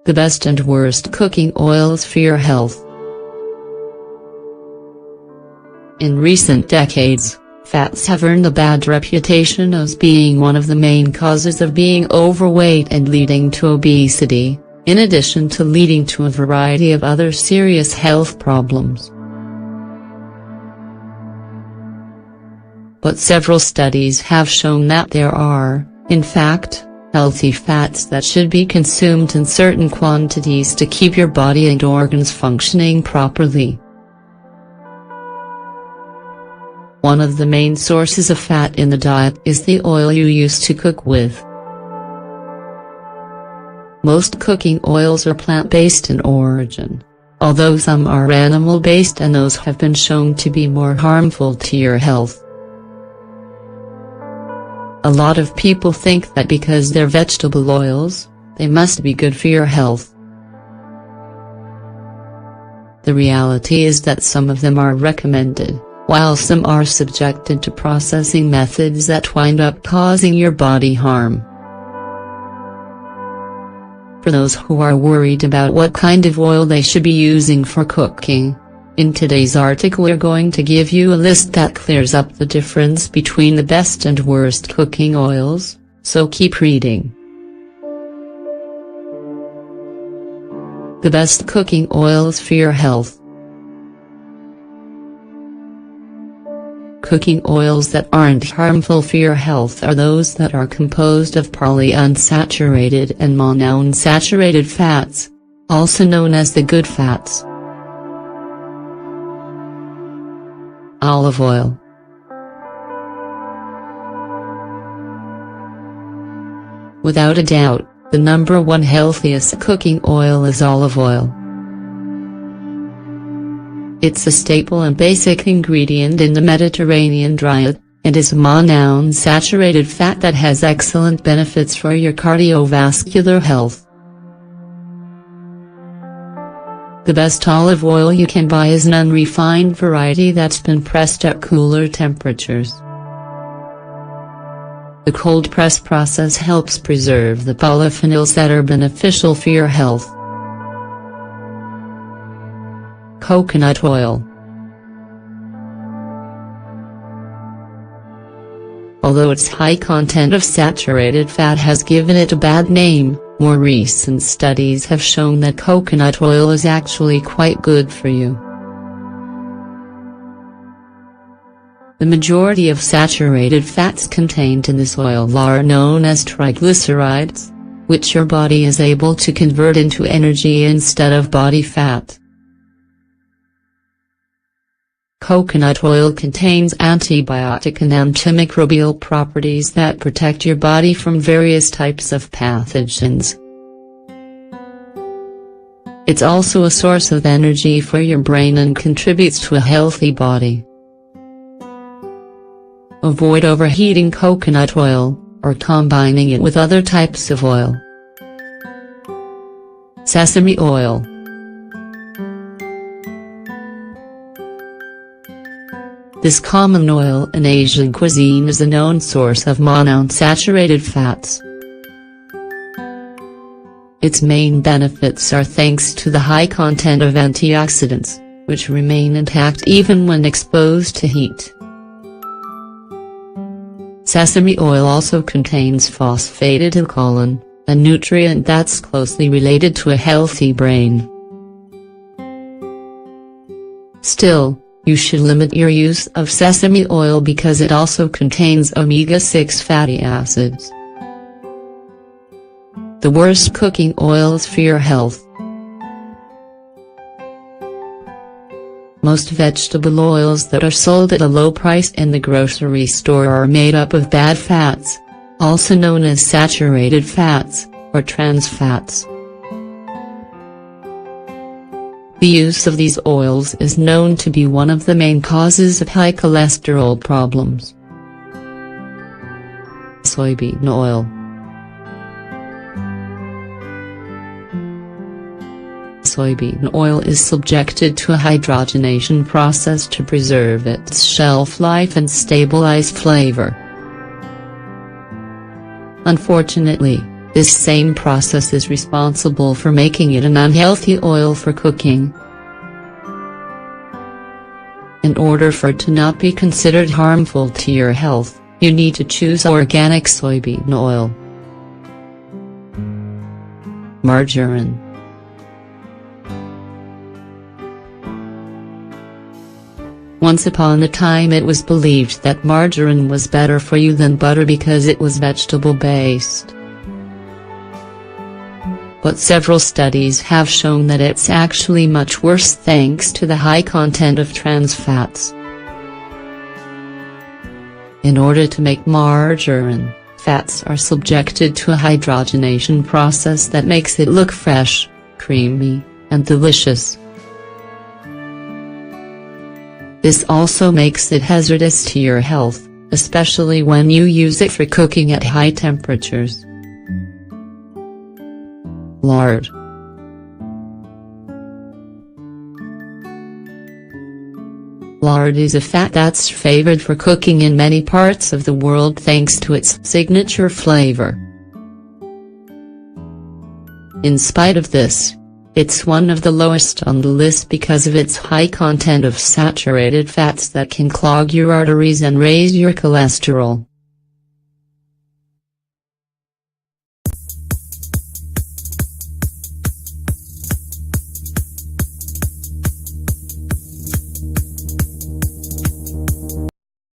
The best and worst cooking oils for your health. In recent decades, fats have earned a bad reputation as being one of the main causes of being overweight and leading to obesity, in addition to leading to a variety of other serious health problems. But several studies have shown that there are, in fact, healthy fats that should be consumed in certain quantities to keep your body and organs functioning properly. One of the main sources of fat in the diet is the oil you use to cook with. Most cooking oils are plant-based in origin, although some are animal-based, and those have been shown to be more harmful to your health. A lot of people think that because they're vegetable oils, they must be good for your health. The reality is that some of them are recommended, while some are subjected to processing methods that wind up causing your body harm. For those who are worried about what kind of oil they should be using for cooking, in today's article we're going to give you a list that clears up the difference between the best and worst cooking oils, so keep reading. The best cooking oils for your health. Cooking oils that aren't harmful for your health are those that are composed of polyunsaturated and monounsaturated fats, also known as the good fats. Olive oil. Without a doubt, the #1 healthiest cooking oil is olive oil. It's a staple and basic ingredient in the Mediterranean diet, and is a monounsaturated fat that has excellent benefits for your cardiovascular health. The best olive oil you can buy is an unrefined variety that's been pressed at cooler temperatures. The cold press process helps preserve the polyphenols that are beneficial for your health. Coconut oil. Although its high content of saturated fat has given it a bad name, more recent studies have shown that coconut oil is actually quite good for you. The majority of saturated fats contained in this oil are known as triglycerides, which your body is able to convert into energy instead of body fat. Coconut oil contains antibiotic and antimicrobial properties that protect your body from various types of pathogens. It's also a source of energy for your brain and contributes to a healthy body. Avoid overheating coconut oil, or combining it with other types of oil. Sesame oil. This common oil in Asian cuisine is a known source of monounsaturated fats. Its main benefits are thanks to the high content of antioxidants, which remain intact even when exposed to heat. Sesame oil also contains phosphatidylcholine, a nutrient that's closely related to a healthy brain. Still, you should limit your use of sesame oil because it also contains omega-6 fatty acids. The worst cooking oils for your health. Most vegetable oils that are sold at a low price in the grocery store are made up of bad fats, also known as saturated fats, or trans fats. The use of these oils is known to be one of the main causes of high cholesterol problems. Soybean oil. Soybean oil is subjected to a hydrogenation process to preserve its shelf life and stabilize flavor. Unfortunately, This same process is responsible for making it an unhealthy oil for cooking. In order for it to not be considered harmful to your health, you need to choose organic soybean oil. Margarine. Once upon a time it was believed that margarine was better for you than butter because it was vegetable-based. But several studies have shown that it's actually much worse thanks to the high content of trans fats. In order to make margarine, fats are subjected to a hydrogenation process that makes it look fresh, creamy, and delicious. This also makes it hazardous to your health, especially when you use it for cooking at high temperatures. Lard. Lard is a fat that's favored for cooking in many parts of the world thanks to its signature flavor. In spite of this, it's one of the lowest on the list because of its high content of saturated fats that can clog your arteries and raise your cholesterol.